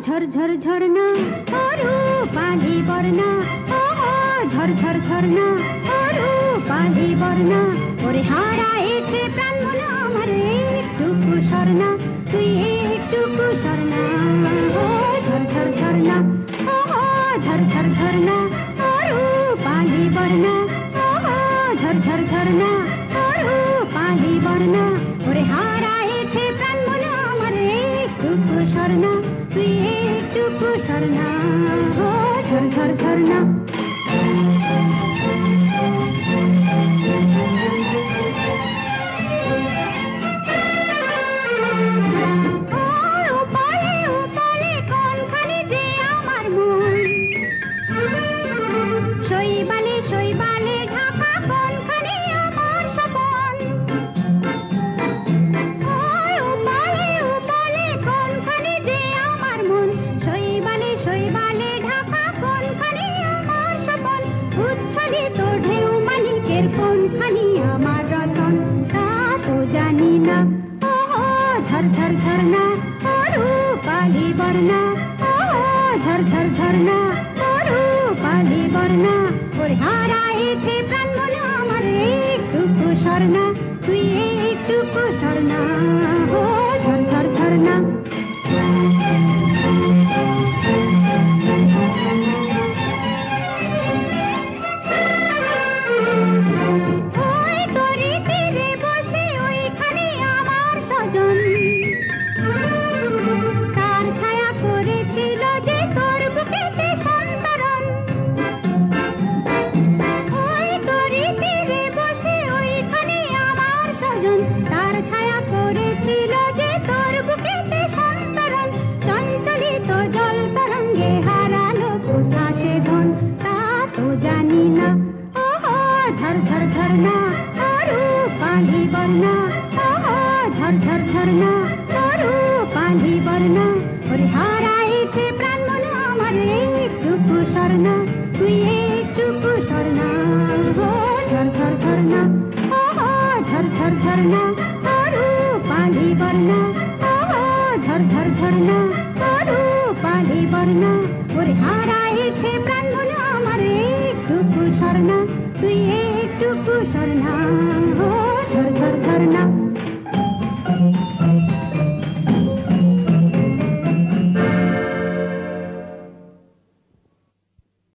झरझर झरना रूपाली बरना झरझर झरना रूपाली बरना ওরে হারাইছে প্রাণ মন আমার একটুকু সরনা তুই একটুকু সরনা ঝরঝর ঝরনা ঝরঝর ঝরনা রূপালি বরনা ঝরঝর ঝরনা রূপালি বরনা ওরে হারাইছে প্রাণ মন আমার একটুকু সরনা তুই একটুকু সরনা ঝরঝর ঝরনা झरझर झरना रूपाली बरना झरझर झरना रूपाली बरना ওরে হারাইছে প্রাণ মন আমার একটুকু সরনা তুই একটুকু সরনা ঝরঝর ঝরনা झरझर झरना रूपाली बरना झरझर झरना रूपाली बरना ওরে হারাইছে প্রাণ মন আমার একটুকু সরনা তুই একটুকু সরনা ঝরঝর ঝরনা ঝরঝর ঝরনা रूपाली बरना झरझर झरना रूपाली बरना